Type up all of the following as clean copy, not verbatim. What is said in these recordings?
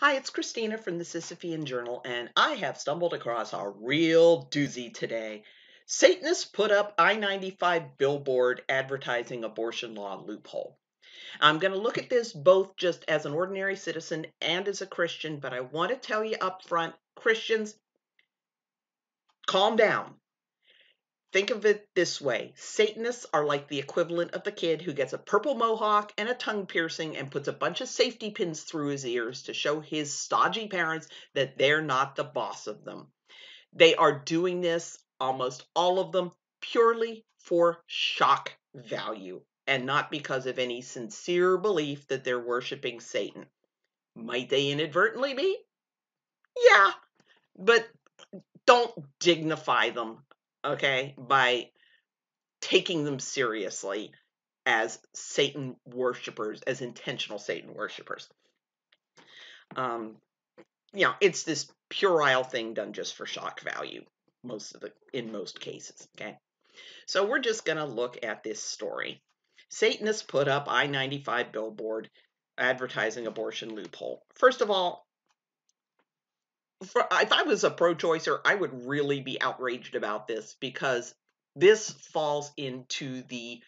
Hi, it's Christina from the Sisyphean Journal, and I have stumbled across a real doozy today. Satanists put up I-95 billboard advertising abortion law loophole. I'm going to look at this both just as an ordinary citizen and as a Christian, but I want to tell you up front, Christians, calm down. Think of it this way. Satanists are like the equivalent of the kid who gets a purple mohawk and a tongue piercing and puts a bunch of safety pins through his ears to show his stodgy parents that they're not the boss of them. They are doing this, almost all of them, purely for shock value and not because of any sincere belief that they're worshiping Satan. Might they inadvertently be? Yeah, but don't dignify them, okay, by taking them seriously as Satan worshipers, as intentional Satan worshipers. It's this puerile thing done just for shock value, in most cases. Okay, so we're just going to look at this story. Satanists put up I-95 billboard advertising abortion loophole. First of all, if I was a pro-choicer, I would really be outraged about this because this falls into the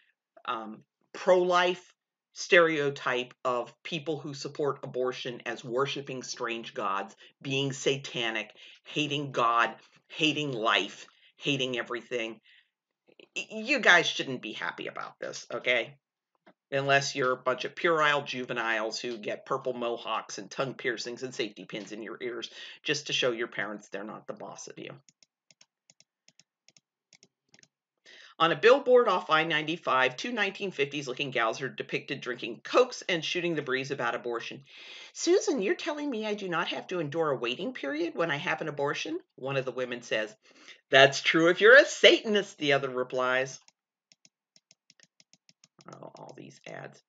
pro-life stereotype of people who support abortion as worshiping strange gods, being satanic, hating God, hating life, hating everything. You guys shouldn't be happy about this, okay? Unless you're a bunch of puerile juveniles who get purple mohawks and tongue piercings and safety pins in your ears just to show your parents they're not the boss of you. On a billboard off I-95, two 1950s-looking gals are depicted drinking Cokes and shooting the breeze about abortion. "Susan, you're telling me I do not have to endure a waiting period when I have an abortion?" one of the women says. "That's true if you're a Satanist," the other replies. Oh, all these ads.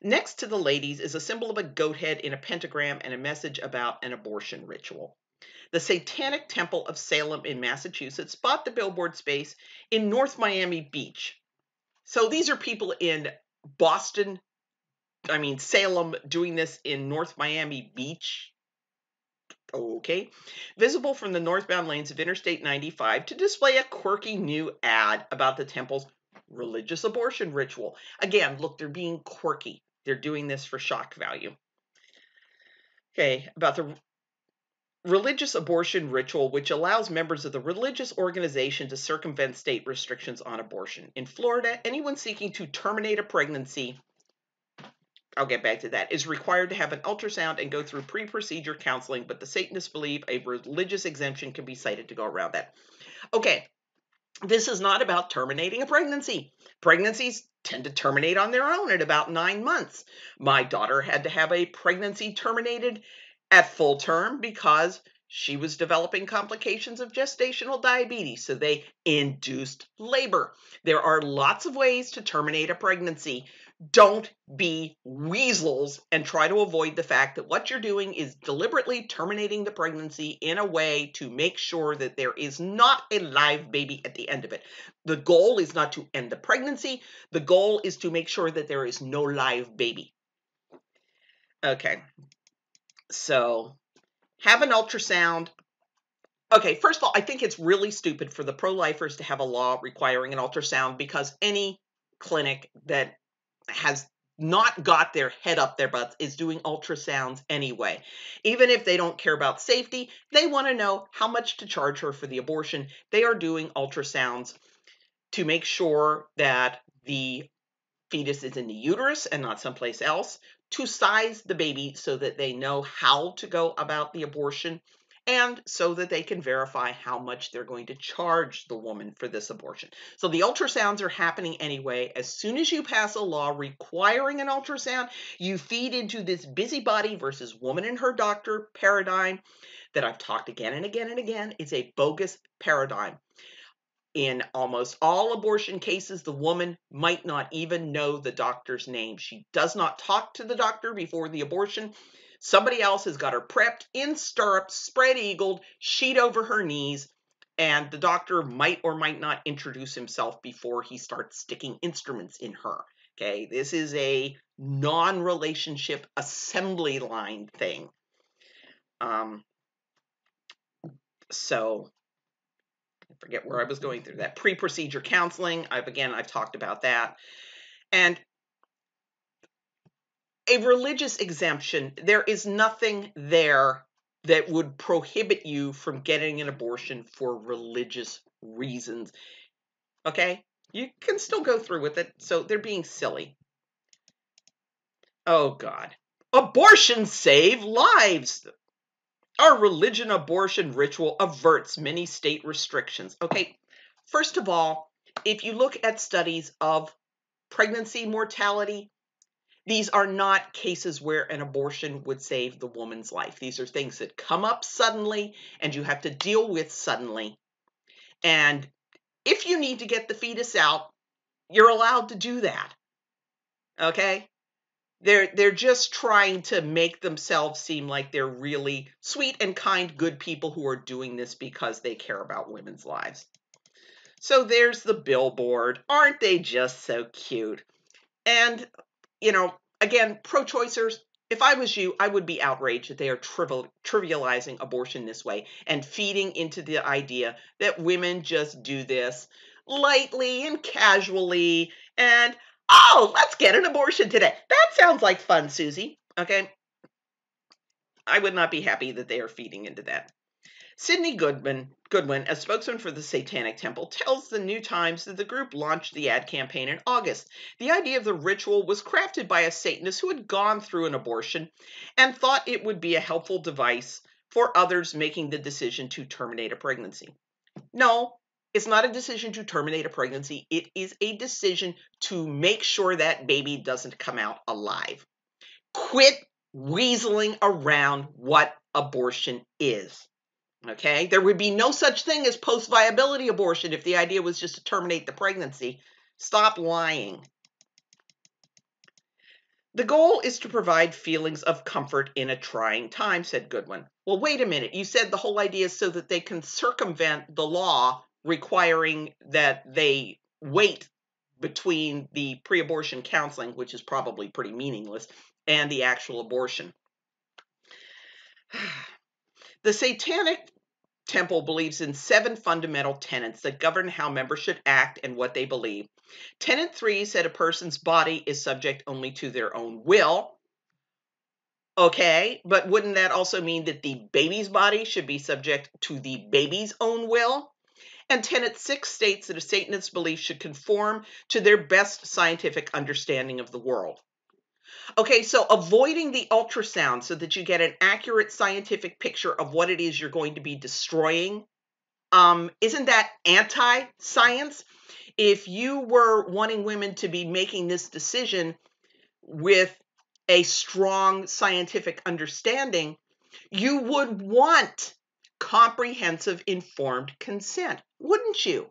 Next to the ladies is a symbol of a goat head in a pentagram and a message about an abortion ritual. The Satanic Temple of Salem in Massachusetts bought the billboard space in North Miami Beach. So these are people in Salem, doing this in North Miami Beach. Okay. Visible from the northbound lanes of Interstate 95 to display a quirky new ad about the temple's religious abortion ritual. Again, look, they're being quirky. They're doing this for shock value. Okay, about the religious abortion ritual, which allows members of the religious organization to circumvent state restrictions on abortion. In Florida, anyone seeking to terminate a pregnancy, I'll get back to that, is required to have an ultrasound and go through pre-procedure counseling, but the Satanists believe a religious exemption can be cited to go around that. Okay, this is not about terminating a pregnancy. Pregnancies tend to terminate on their own at about 9 months. My daughter had to have a pregnancy terminated at full term because she was developing complications of gestational diabetes, so they induced labor. There are lots of ways to terminate a pregnancy. Don't be weasels and try to avoid the fact that what you're doing is deliberately terminating the pregnancy in a way to make sure that there is not a live baby at the end of it. The goal is not to end the pregnancy. The goal is to make sure that there is no live baby. Okay. So, have an ultrasound. Okay, first of all, I think it's really stupid for the pro-lifers to have a law requiring an ultrasound because any clinic that has not got their head up their butts is doing ultrasounds anyway. Even if they don't care about safety, they want to know how much to charge her for the abortion. They are doing ultrasounds to make sure that the fetus is in the uterus and not someplace else, to size the baby so that they know how to go about the abortion, and so that they can verify how much they're going to charge the woman for this abortion. So the ultrasounds are happening anyway. As soon as you pass a law requiring an ultrasound, you feed into this busybody versus woman and her doctor paradigm that I've talked again and again and again. It's a bogus paradigm. In almost all abortion cases, the woman might not even know the doctor's name. She does not talk to the doctor before the abortion. Somebody else has got her prepped in stirrups, spread-eagled, sheet over her knees, and the doctor might or might not introduce himself before he starts sticking instruments in her. Okay, this is a non-relationship assembly line thing. So I forget where I was going through that. Pre-procedure counseling. I've talked about that. And a religious exemption, there is nothing there that would prohibit you from getting an abortion for religious reasons. Okay? You can still go through with it, so they're being silly. Oh, God. Abortions save lives. Our religion abortion ritual averts many state restrictions. Okay, first of all, if you look at studies of pregnancy mortality, these are not cases where an abortion would save the woman's life. These are things that come up suddenly and you have to deal with suddenly. And if you need to get the fetus out, you're allowed to do that. Okay? They're just trying to make themselves seem like they're really sweet and kind, good people who are doing this because they care about women's lives. So there's the billboard. Aren't they just so cute? And, again, pro-choicers, if I was you, I would be outraged that they are trivializing abortion this way and feeding into the idea that women just do this lightly and casually and, oh, let's get an abortion today. That sounds like fun, Susie. Okay? I would not be happy that they are feeding into that. Sidney Goodwin, a spokesman for the Satanic Temple, tells the New Times that the group launched the ad campaign in August. The idea of the ritual was crafted by a Satanist who had gone through an abortion and thought it would be a helpful device for others making the decision to terminate a pregnancy. No, it's not a decision to terminate a pregnancy. It is a decision to make sure that baby doesn't come out alive. Quit weaseling around what abortion is. Okay, there would be no such thing as post-viability abortion if the idea was just to terminate the pregnancy. Stop lying. The goal is to provide feelings of comfort in a trying time, said Goodwin. Well, wait a minute. You said the whole idea is so that they can circumvent the law requiring that they wait between the pre-abortion counseling, which is probably pretty meaningless, and the actual abortion. The Satanic Temple believes in 7 fundamental tenets that govern how members should act and what they believe. Tenet 3 said a person's body is subject only to their own will. Okay, but wouldn't that also mean that the baby's body should be subject to the baby's own will? And Tenet 6 states that a Satanist's belief should conform to their best scientific understanding of the world. Okay, so avoiding the ultrasound so that you get an accurate scientific picture of what it is you're going to be destroying, isn't that anti-science? If you were wanting women to be making this decision with a strong scientific understanding, you would want comprehensive informed consent, wouldn't you?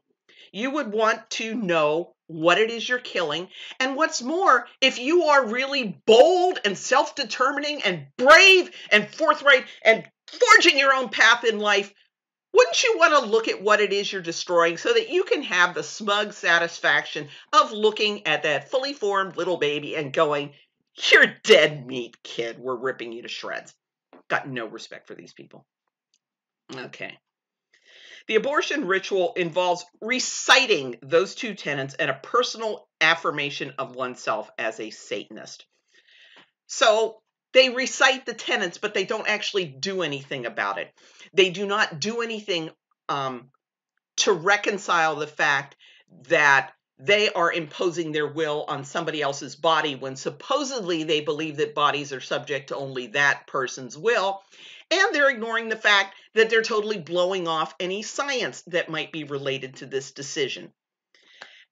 You would want to know what it is you're killing. And what's more, if you are really bold and self-determining and brave and forthright and forging your own path in life, wouldn't you want to look at what it is you're destroying so that you can have the smug satisfaction of looking at that fully formed little baby and going, you're dead meat, kid. We're ripping you to shreds. Got no respect for these people. Okay. The abortion ritual involves reciting those 2 tenets and a personal affirmation of oneself as a Satanist. So they recite the tenets, but they don't actually do anything about it. They do not do anything to reconcile the fact that they are imposing their will on somebody else's body when supposedly they believe that bodies are subject to only that person's will. And they're ignoring the fact that they're totally blowing off any science that might be related to this decision.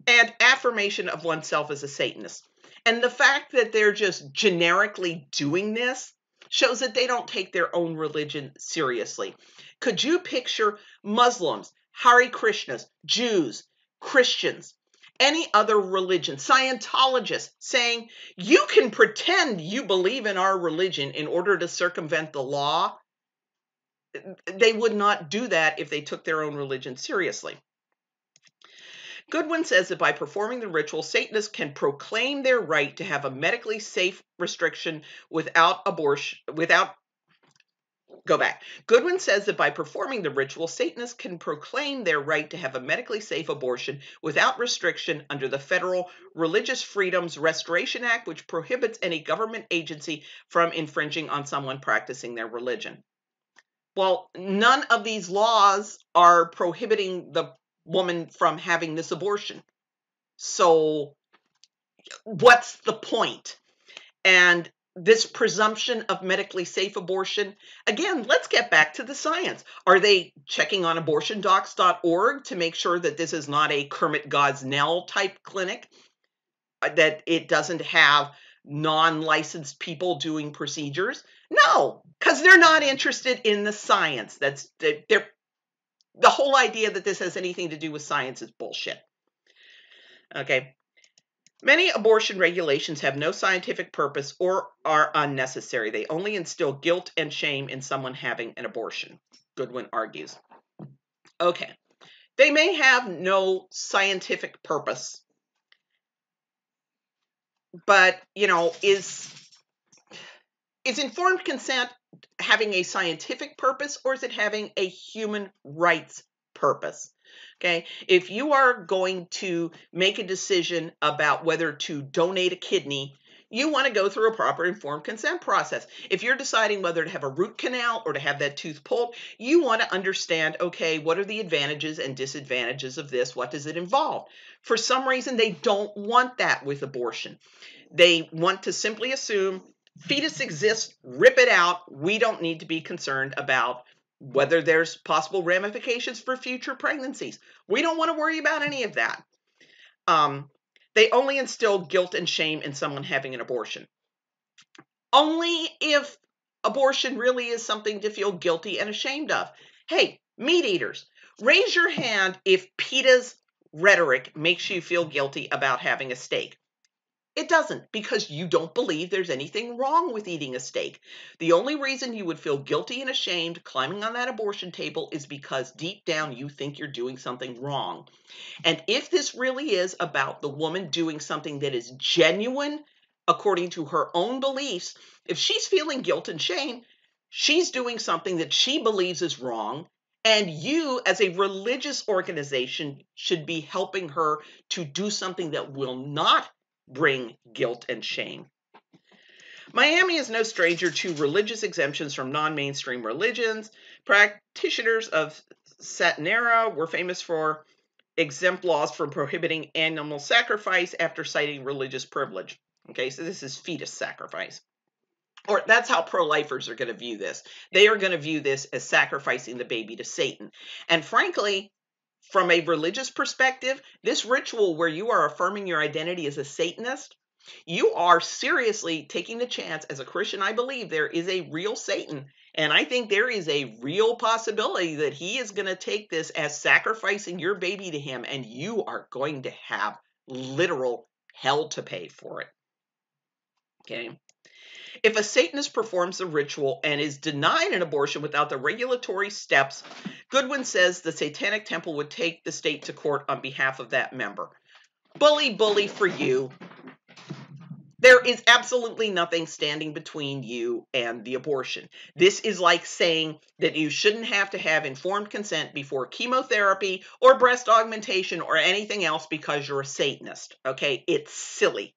And affirmation of oneself as a Satanist. And the fact that they're just generically doing this shows that they don't take their own religion seriously. Could you picture Muslims, Hare Krishnas, Jews, Christians, any other religion, Scientologists saying, you can pretend you believe in our religion in order to circumvent the law? They would not do that if they took their own religion seriously. Goodwin says that by performing the ritual, Satanists can proclaim their right to have a medically safe restriction without go back. Goodwin says that by performing the ritual, Satanists can proclaim their right to have a medically safe abortion without restriction under the Federal Religious Freedoms Restoration Act, which prohibits any government agency from infringing on someone practicing their religion. Well, none of these laws are prohibiting the woman from having this abortion. So what's the point? And this presumption of medically safe abortion, again, let's get back to the science. Are they checking on abortiondocs.org to make sure that this is not a Kermit Gosnell type clinic, that it doesn't have non-licensed people doing procedures? No, because they're not interested in the science. The whole idea that this has anything to do with science is bullshit. Okay. Many abortion regulations have no scientific purpose or are unnecessary. They only instill guilt and shame in someone having an abortion, Goodwin argues. Okay, they may have no scientific purpose, but, is informed consent having a scientific purpose, or is it having a human rights purpose? Okay, if you are going to make a decision about whether to donate a kidney, you want to go through a proper informed consent process. If you're deciding whether to have a root canal or to have that tooth pulled, you want to understand, okay, what are the advantages and disadvantages of this? What does it involve? For some reason, they don't want that with abortion. They want to simply assume fetus exists, rip it out. We don't need to be concerned about whether there's possible ramifications for future pregnancies. We don't want to worry about any of that. They only instill guilt and shame in someone having an abortion. Only if abortion really is something to feel guilty and ashamed of. Hey, meat eaters, raise your hand if PETA's rhetoric makes you feel guilty about having a steak. It doesn't, because you don't believe there's anything wrong with eating a steak. The only reason you would feel guilty and ashamed climbing on that abortion table is because deep down you think you're doing something wrong. And if this really is about the woman doing something that is genuine according to her own beliefs, if she's feeling guilt and shame, she's doing something that she believes is wrong. And you, as a religious organization, should be helping her to do something that will not bring guilt and shame. Miami is no stranger to religious exemptions from non-mainstream religions. Practitioners of Satanic were famous for exempt laws from prohibiting animal sacrifice after citing religious privilege. Okay, so this is fetus sacrifice. Or that's how pro-lifers are going to view this. They are going to view this as sacrificing the baby to Satan. And frankly, from a religious perspective, this ritual where you are affirming your identity as a Satanist, you are seriously taking the chance. As a Christian, I believe there is a real Satan, and I think there is a real possibility that he is going to take this as sacrificing your baby to him, and you are going to have literal hell to pay for it. Okay? If a Satanist performs the ritual and is denied an abortion without the regulatory steps, Goodwin says the Satanic Temple would take the state to court on behalf of that member. Bully for you. There is absolutely nothing standing between you and the abortion. This is like saying that you shouldn't have to have informed consent before chemotherapy or breast augmentation or anything else because you're a Satanist. Okay, it's silly.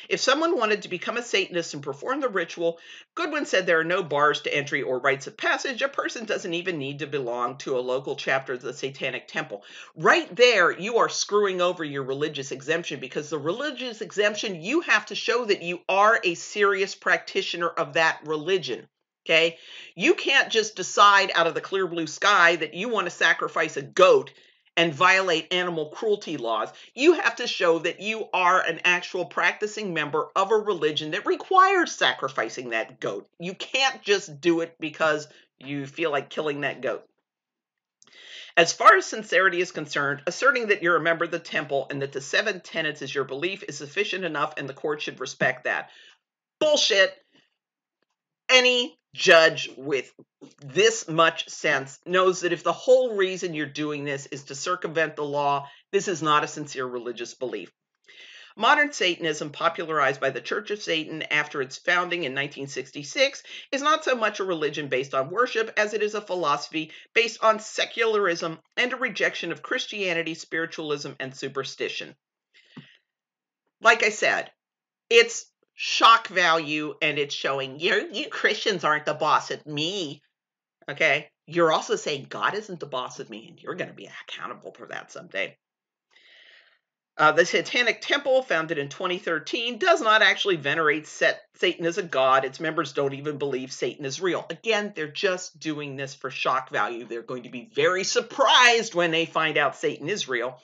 If someone wanted to become a Satanist and perform the ritual, Goodwin said there are no bars to entry or rites of passage. A person doesn't even need to belong to a local chapter of the Satanic Temple. Right there, you are screwing over your religious exemption, because the religious exemption, you have to show that you are a serious practitioner of that religion. Okay? You can't just decide out of the clear blue sky that you want to sacrifice a goat and violate animal cruelty laws. You have to show that you are an actual practicing member of a religion that requires sacrificing that goat. You can't just do it because you feel like killing that goat. As far as sincerity is concerned, asserting that you're a member of the temple and that the 7 tenets is your belief is sufficient enough, and the court should respect that. Bullshit. Any judge with this much sense knows that if the whole reason you're doing this is to circumvent the law, this is not a sincere religious belief. Modern Satanism, popularized by the Church of Satan after its founding in 1966, is not so much a religion based on worship as it is a philosophy based on secularism and a rejection of Christianity, spiritualism, and superstition. Like I said, it's shock value, and it's showing you Christians aren't the boss of me. Okay? You're also saying God isn't the boss of me, and you're going to be accountable for that someday. The Satanic Temple, founded in 2013, does not actually venerate Satan as a god. Its members don't even believe Satan is real. Again, they're just doing this for shock value. They're going to be very surprised when they find out Satan is real.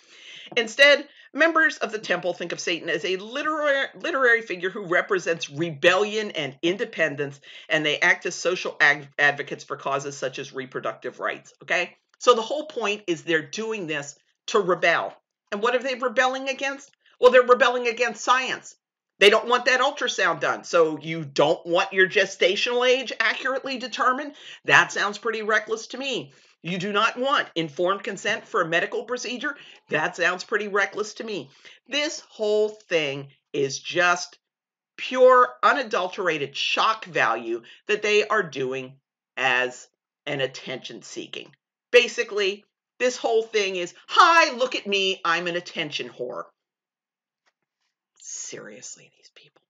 Instead, members of the temple think of Satan as a literary figure who represents rebellion and independence, and they act as social advocates for causes such as reproductive rights. Okay? So the whole point is they're doing this to rebel. And what are they rebelling against? Well, they're rebelling against science. They don't want that ultrasound done. So you don't want your gestational age accurately determined? That sounds pretty reckless to me. You do not want informed consent for a medical procedure? That sounds pretty reckless to me. This whole thing is just pure, unadulterated shock value that they are doing as an attention seeking. Basically, this whole thing is, hi, look at me, I'm an attention whore. Seriously, these people.